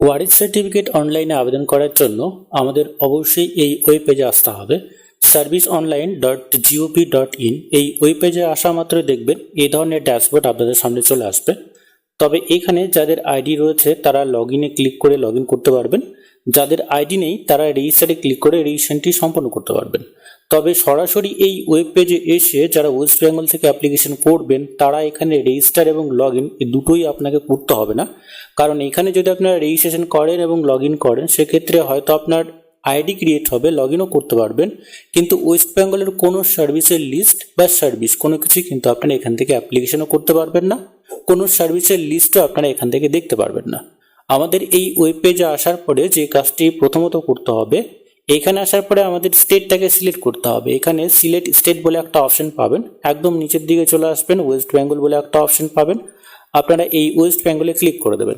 ওয়ারিশ certificate অনলাইনে আবেদন করার জন্য আমাদের অবশ্যই এই ওয়েব পেজে আসতে হবে। serviceonline.gov.in এই ওয়েব পেজে আসা মাত্র দেখবেন এই ধরনের ড্যাশবোর্ড আপনাদের সামনে চলে আসবে। তবে এখানে যাদের আইডি রয়েছে তারা লগ ইনে ক্লিক করে লগ ইন করতে পারবেন, যাদের আইডি নেই তারা রেজিস্টারে ক্লিক করে রেজিস্ট্রেশনটি সম্পন্ন করতে পারবেন। তবে সরাসরি এই ওয়েব পেজে এসে যারা ওয়েস্ট বেঙ্গল থেকে অ্যাপ্লিকেশন করবেন তারা এখানে রেজিস্টার এবং লগ ইন এই দুটোই আপনাকে করতে হবে না, কারণ এখানে যদি আপনারা রেজিস্ট্রেশন করেন এবং লগ ইন করেন সেক্ষেত্রে হয়তো আপনার আইডি ক্রিয়েট হবে, লগ ইনও করতে পারবেন, কিন্তু ওয়েস্ট বেঙ্গলের কোনো সার্ভিসের লিস্ট বা সার্ভিস কোনো কিছুই কিন্তু আপনারা এখান থেকে অ্যাপ্লিকেশনও করতে পারবেন না, কোনো সার্ভিসের লিস্টও আপনারা এখান থেকে দেখতে পারবেন না। আমাদের এই ওয়েব পেজে আসার পরে যে কাজটি প্রথমত করতে হবে, এখানে আসার পরে আমাদের স্টেটটাকে সিলেক্ট করতে হবে। এখানে সিলেক্ট স্টেট বলে একটা অপশন পাবেন, একদম নিচের দিকে চলে আসবেন, ওয়েস্ট বেঙ্গল বলে একটা অপশন পাবেন, আপনারা এই ওয়েস্ট বেঙ্গলে ক্লিক করে দেবেন।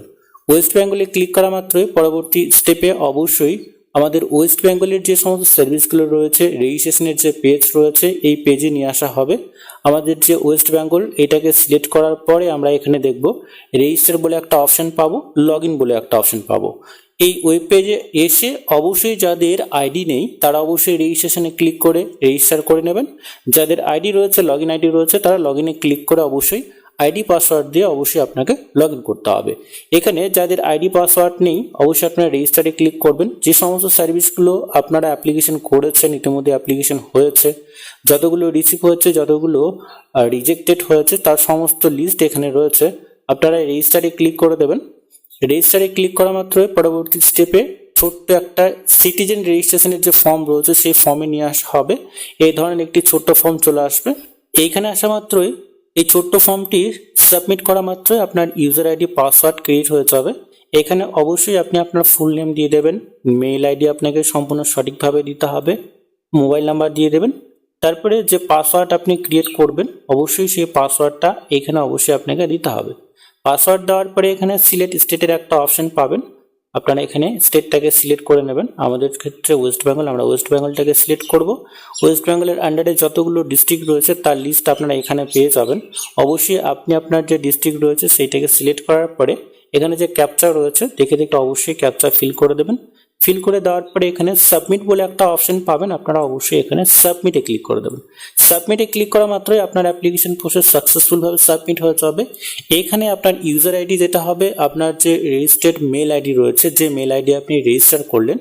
ওয়েস্ট বেঙ্গলে ক্লিক করা মাত্রই পরবর্তী স্টেপে অবশ্যই আমাদের ওয়েস্ট বেঙ্গলের যে সমস্ত সার্ভিসগুলো রয়েছে, রেজিস্ট্রেশনের যে পেজ রয়েছে এই পেজে নিয়ে আসা হবে। আমাদের যে ওয়েস্ট বেঙ্গল এটাকে সিলেক্ট করার পরে আমরা এখানে দেখব রেজিস্টার বলে একটা অপশন পাবো, লগ ইন বলে একটা অপশন পাবো। এই ওয়েব পেজে এসে অবশ্যই যাদের আইডি নেই তারা অবশ্যই রেজিস্ট্রেশনে ক্লিক করে রেজিস্টার করে নেবেন, যাদের আইডি রয়েছে, লগ ইন আইডি রয়েছে, তারা লগ ইনে ক্লিক করে অবশ্যই আইডি পাসওয়ার্ড দিয়ে অবশ্যই আপনাকে লগ ইন করতে হবে। এখানে যাদের আইডি পাসওয়ার্ড নেই অবশ্যই আপনারা রেজিস্টারে ক্লিক করবেন। যে সমস্ত সার্ভিসগুলো আপনারা অ্যাপ্লিকেশন করেছেন, ইতিমধ্যে অ্যাপ্লিকেশন হয়েছে, যতগুলো রিসিভ হয়েছে, যতগুলো রিজেক্টেড হয়েছে তার সমস্ত লিস্ট এখানে রয়েছে, আপনারা রেজিস্টারে ক্লিক করে দেবেন। রেজিস্টারে ক্লিক করা মাত্রই পরবর্তী স্টেপে ছোট্ট একটা সিটিজেন রেজিস্ট্রেশনের যে ফর্ম রয়েছে সেই ফর্মে নিয়ে আসা হবে। এই ধরনের একটি ছোট্ট ফর্ম চলে আসবে। এইখানে আসা মাত্রই এই ছোট্ট ফর্মটি সাবমিট করা মাত্রই আপনার ইউজার আইডি পাসওয়ার্ড ক্রিয়েট হয়ে যাবে। এখানে অবশ্যই আপনি আপনার ফুল নেম দিয়ে দেবেন, মেইল আইডি আপনাকে সম্পূর্ণ সঠিকভাবে দিতে হবে, মোবাইল নাম্বার দিয়ে দেবেন। তারপরে যে পাসওয়ার্ড আপনি ক্রিয়েট করবেন অবশ্যই সেই পাসওয়ার্ডটা এখানে অবশ্যই আপনাকে দিতে হবে। পাসওয়ার্ড দেওয়ার পরে এখানে সিলেক্ট স্টেটের একটা অপশন পাবেন, আপনারা এখানে স্টেটটাকে সিলেক্ট করে নেবেন। আমাদের ক্ষেত্রে ওয়েস্ট বেঙ্গল, আমরা ওয়েস্ট বেঙ্গলটাকে সিলেক্ট করব। ওয়েস্ট বেঙ্গলের আন্ডারে যতগুলো ডিস্ট্রিক্ট রয়েছে তার লিস্ট আপনারা এখানে পেয়ে যাবেন। অবশ্যই আপনি আপনার যে ডিস্ট্রিক্ট রয়েছে সেইটাকে সিলেক্ট করার পরে এখানে যে ক্যাপচা রয়েছে দেখে দেখে অবশ্যই ক্যাপচা ফিল করে দেবেন। ফিল করে দেওয়ার পরে এখানে সাবমিট বলে একটা অপশন পাবেন, আপনারা অবশ্যই এখানে সাবমিটে ক্লিক করে দেবেন। সাবমিটে ক্লিক করা মাত্রই আপনার অ্যাপ্লিকেশন প্রসেস সাকসেসফুলভাবে সাবমিট হয়ে যাবে। এখানে আপনার ইউজার আইডি যেটা হবে, আপনার যে রেজিস্টার্ড মেল আইডি রয়েছে, যে মেল আইডি আপনি রেজিস্টার করলেন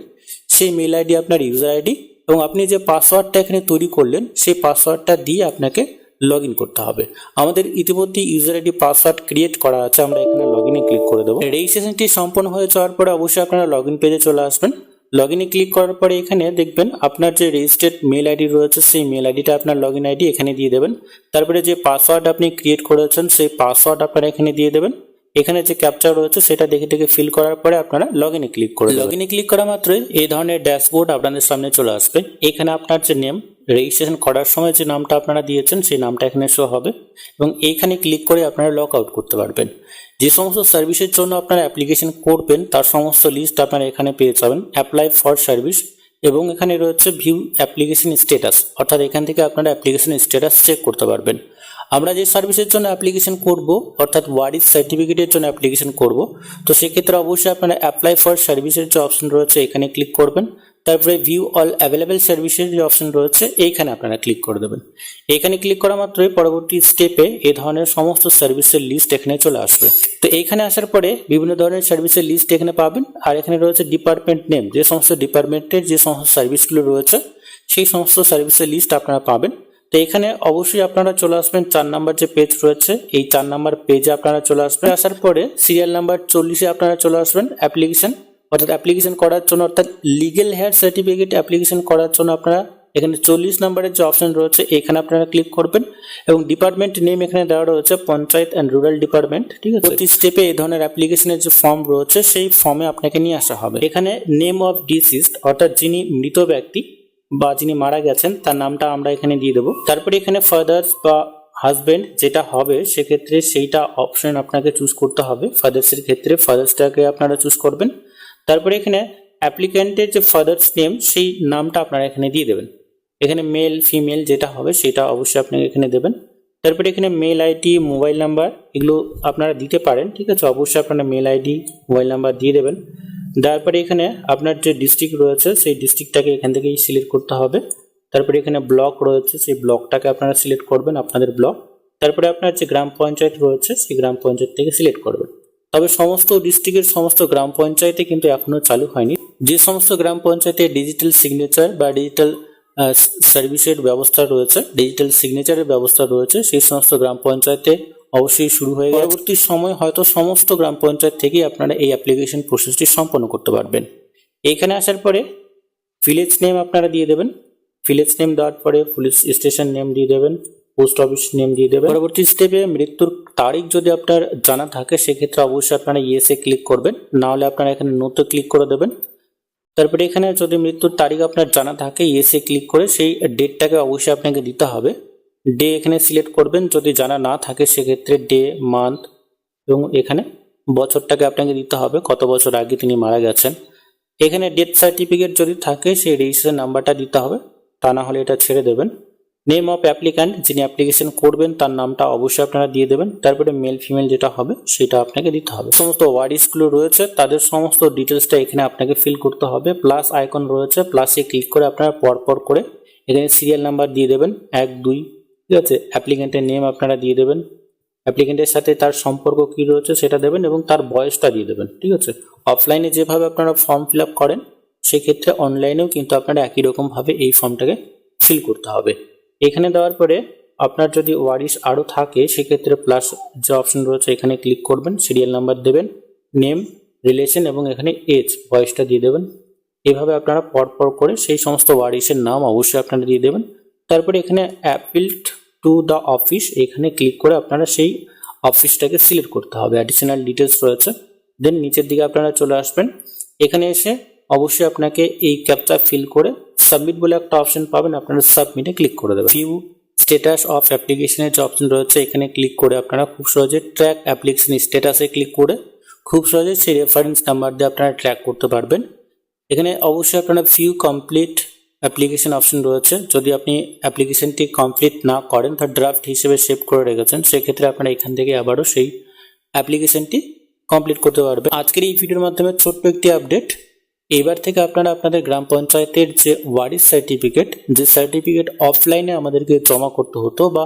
সেই মেল আইডি আপনার ইউজার আইডি, এবং আপনি যে পাসওয়ার্ডটা এখানে তৈরি করলেন সেই পাসওয়ার্ডটা দিয়ে আপনাকে লগ ইন করতে হবে। আমাদের ইতিমধ্যে ইউজার আইডি পাসওয়ার্ড ক্রিয়েট করা আছে, আমরা এখানে লগ ইনে ক্লিক করে দেবো। রেজিস্ট্রেশনটি সম্পন্ন হয়ে যাওয়ার পরে অবশ্যই আপনারা লগ ইন পেজে চলে আসবেন। লগ ইনে ক্লিক করার পরে এখানে দেখবেন আপনার যে রেজিস্টার্ড মেল আইডি রয়েছে সেই মেল আইডিটা আপনার লগ ইন আইডি এখানে দিয়ে দেবেন। তারপরে যে পাসওয়ার্ড আপনি ক্রিয়েট করেছেন সেই পাসওয়ার্ড আপনারা এখানে দিয়ে দেবেন। এখানে যে ক্যাপচার রয়েছে সেটা দেখে দেখে ফিল করার পরে আপনারা লগ ইনে ক্লিক করে লগ ইনে ক্লিক করা মাত্রই এই ধরনের ড্যাশবোর্ড আপনাদের সামনে চলে আসবে। এখানে আপনার যে নেম, রেজিস্ট্রেশন করার সময় যে নামটা আপনারা দিয়েছেন সেই নামটা এখানে শো হবে, এবং এইখানে ক্লিক করে আপনারা লগ আউট করতে পারবেন। যে সমস্ত সার্ভিসের জন্য আপনারা অ্যাপ্লিকেশন করবেন তার সমস্ত লিস্ট আপনারা এখানে পেয়ে যাবেন। অ্যাপ্লাই ফর সার্ভিস, এবং এখানে রয়েছে ভিউ অ্যাপ্লিকেশন স্ট্যাটাস, অর্থাৎ এখান থেকে আপনারা অ্যাপ্লিকেশন স্ট্যাটাস চেক করতে পারবেন। আমরা যে সার্ভিসের জন্য অ্যাপ্লিকেশন করব, অর্থাৎ ওয়ারিশ সার্টিফিকেটের জন্য অ্যাপ্লিকেশন করব, তো সেক্ষেত্রে অবশ্যই আপনারা অ্যাপ্লাই ফর সার্ভিসের যে অপশন রয়েছে এখানে ক্লিক করবেন। তারপরে ভিউ অল অ্যাভেলেবেল সার্ভিসের যে অপশন রয়েছে এইখানে আপনারা ক্লিক করে দেবেন। এখানে ক্লিক করা মাত্রই পরবর্তী স্টেপে এই ধরনের সমস্ত সার্ভিসের লিস্ট এখানে চলে আসবে। তো এইখানে আসার পরে বিভিন্ন ধরনের সার্ভিসের লিস্ট এখানে পাবেন, আর এখানে রয়েছে ডিপার্টমেন্ট নেম, যে সমস্ত ডিপার্টমেন্টের যে সমস্ত সার্ভিসগুলো রয়েছে সেই সমস্ত সার্ভিসের লিস্ট আপনারা পাবেন। তো এখানে অবশ্যই আপনারা চলে আসবেন 4 নাম্বার যে পেজ রয়েছে এই 4 নাম্বার পেজে আপনারা চলে আসবেন। আসার পরে সিরিয়াল নাম্বার 40-এ আপনারা চলে আসবেন অ্যাপ্লিকেশন, অর্থাৎ অ্যাপ্লিকেশন করার জন্য, অর্থাৎ লিগেল হেয়ার সার্টিফিকেট অ্যাপ্লিকেশন করার জন্য আপনারা এখানে 40 নাম্বারের যে অপশন রয়েছে এখানে আপনারা ক্লিক করবেন, এবং ডিপার্টমেন্ট নেম এখানে দেওয়া রয়েছে পঞ্চায়েত অ্যান্ড রুরাল ডিপার্টমেন্ট। ঠিক আছে, প্রতি স্টেপে এই ধরনের অ্যাপ্লিকেশনের যে ফর্ম রয়েছে সেই ফর্মে আপনাকে নিয়ে আসা হবে। এখানে নেম অফ ডিসিজড, অর্থাৎ যিনি মৃত ব্যক্তি বা যিনি মারা গেছেন তার নামটা আমরা এখানে দিয়ে দেবো। তারপরে এখানে ফাদার্স বা হাজবেন্ড যেটা হবে সেক্ষেত্রে সেইটা অপশন আপনাকে চুজ করতে হবে। ফাদার্সের ক্ষেত্রে ফাদার্সটাকে আপনারা চুজ করবেন। তারপরে এখানে অ্যাপ্লিক্যান্টের যে ফাদার্স নেম সেই নামটা আপনারা এখানে দিয়ে দেবেন। এখানে মেল ফিমেল যেটা হবে সেটা অবশ্যই আপনাকে এখানে দেবেন। তারপরে এখানে মেল আইডি, মোবাইল নাম্বার এগুলো আপনারা দিতে পারেন। ঠিক আছে, অবশ্যই আপনারা মেল আইডি, মোবাইল নাম্বার দিয়ে দেবেন। দেওয়ার পরে এখানে আপনার যে ডিস্ট্রিক্ট রয়েছে সেই ডিস্ট্রিক্টটাকে এখান থেকেই সিলেক্ট করতে হবে। তারপরে এখানে ব্লক রয়েছে, সেই ব্লকটাকে আপনারা সিলেক্ট করবেন, আপনাদের ব্লক। তারপরে আপনার যে গ্রাম পঞ্চায়েত রয়েছে সেই গ্রাম পঞ্চায়েত থেকে সিলেক্ট করবেন। তবে সমস্ত ডিস্ট্রিক্টের সমস্ত গ্রাম পঞ্চায়েতে কিন্তু এখনো চালু হয়নি। যে সমস্ত গ্রাম পঞ্চায়েতে ডিজিটাল সিগনেচার বা ডিজিটাল সার্ভিসের ব্যবস্থা রয়েছে, ডিজিটাল সিগনেচারের ব্যবস্থা রয়েছে, সেই সমস্ত গ্রাম পঞ্চায়েতে অবশ্যই শুরু হয়ে গেছে। পরবর্তী সময় হয়তো সমস্ত গ্রাম পঞ্চায়েত থেকেই আপনারা এই অ্যাপ্লিকেশন প্রসেসটি সম্পন্ন করতে পারবেন। এইখানে আসার পরে ভিলেজ নেম আপনারা দিয়ে দেবেন। ভিলেজ নেম দেওয়ার পরে পুলিশ স্টেশন নেম দিয়ে দেবেন, পোস্ট অফিস নেম দিয়ে দেবেন। পরবর্তী স্টেপে মৃত্যুর তারিখ যদি আপনার জানা থাকে সেক্ষেত্রে অবশ্যই আপনারা ইয়েসে ক্লিক করবেন, না হলে আপনারা এখানে নোতে ক্লিক করে দেবেন। তারপরে এখানে যদি মৃত্যুর তারিখ আপনার জানা থাকে ইয়েসে ক্লিক করে সেই ডেটটাকে অবশ্যই আপনাকে দিতে হবে। ডে এখানে সিলেক্ট করবেন, যদি জানা না থাকে সেক্ষেত্রে ডে, মান্থ এবং এখানে বছরটাকে আপনাকে দিতে হবে, কত বছর আগে তিনি মারা গেছেন। এখানে ডেথ সার্টিফিকেট যদি থাকে সেই রেজিস্ট্রেশন নাম্বারটা দিতে হবে, তা না হলে এটা ছেড়ে দেবেন। নেম অফ অ্যাপ্লিক্যান্ট, যিনি অ্যাপ্লিকেশন করবেন তার নামটা অবশ্যই আপনারা দিয়ে দেবেন। তারপরে মেল ফিমেল যেটা হবে সেটা আপনাকে দিতে হবে। সমস্ত ওয়ার্ডসগুলো রয়েছে তাদের সমস্ত ডিটেলসটা এখানে আপনাকে ফিল করতে হবে। প্লাস আইকন রয়েছে, প্লাসে ক্লিক করে আপনারা পরপর করে এখানে সিরিয়াল নাম্বার দিয়ে দেবেন 1, 2, ঠিক আছে। অ্যাপ্লিক্যান্টের নেম আপনারা দিয়ে দেবেন, অ্যাপ্লিক্যান্টের সাথে তার সম্পর্ক কী রয়েছে সেটা দেবেন এবং তার বয়সটা দিয়ে দেবেন, ঠিক আছে। অফলাইনে যেভাবে আপনারা ফর্ম ফিল আপ করেন সেক্ষেত্রে অনলাইনেও কিন্তু আপনারা একই রকমভাবে এই ফর্মটাকে ফিল করতে হবে। এখানে দেওয়ার পরে আপনার যদি ওয়ারিশ আরও থাকে সেক্ষেত্রে প্লাস যে অপশন রয়েছে এখানে ক্লিক করবেন, সিরিয়াল নাম্বার দেবেন, নেম, রিলেশন এবং এখানে এজ, বয়সটা দিয়ে দেবেন। এভাবে আপনারা পরপর করে সেই সমস্ত ওয়ারিশের নাম অবশ্যই আপনারা দিয়ে দেবেন। তারপরে এখানে অ্যাপিলড টু দ্য অফিস, এখানে ক্লিক করে আপনারা সেই অফিসটাকে সিলেক্ট করতে হবে। অ্যাডিশনাল ডিটেলস রয়েছে, দেন নিচের দিকে আপনারা চলে আসবেন। এখানে এসে অবশ্যই আপনাকে এই ক্যাপচা ফিল করে সাবমিট বলে একটা অপশন পাবেন, আপনারা সাবমিটে ক্লিক করে দেবেন। ভিউ স্ট্যাটাস অফ অ্যাপ্লিকেশনের যে অপশন রয়েছে এখানে ক্লিক করে আপনারা খুব সহজে ট্র্যাক অ্যাপ্লিকেশন স্ট্যাটাসে ক্লিক করে খুব সহজে সেই রেফারেন্স নাম্বার দিয়ে আপনারা ট্র্যাক করতে পারবেন। এখানে অবশ্যই আপনারা ভিউ কমপ্লিট অ্যাপ্লিকেশন অপশন রয়েছে, যদি আপনি অ্যাপ্লিকেশনটি কমপ্লিট না করেন তা ড্রাফট হিসেবে সেভ করে রেখেছেন সেক্ষেত্রে আপনারা এখান থেকে আবারও সেই অ্যাপ্লিকেশনটি কমপ্লিট করতে পারবেন। আজকের এই ভিডিওর মাধ্যমে ছোট্ট একটি আপডেট, এবার থেকে আপনারা আপনাদের গ্রাম পঞ্চায়েতের যে ওয়ারিশ সার্টিফিকেট, যে সার্টিফিকেট অফলাইনে আমাদেরকে জমা করতে হতো বা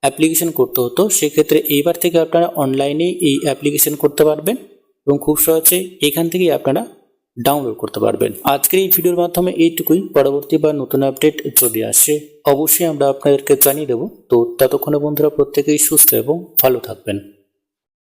অ্যাপ্লিকেশন করতে হতো, সেক্ষেত্রে এইবার থেকে আপনারা অনলাইনেই এই অ্যাপ্লিকেশন করতে পারবেন এবং খুব সহজে এখান থেকেই আপনারা ডাউনলোড করতে পারবেন। আজকের এই ভিডিওর মাধ্যমে এইটুকুই, পরবর্তী বা নতুন আপডেট যদি আসে অবশ্যই আমরা আপনাদেরকে জানিয়ে দেবো। তো ততক্ষণে বন্ধুরা প্রত্যেকেই সুস্থ এবং ভালো থাকবেন।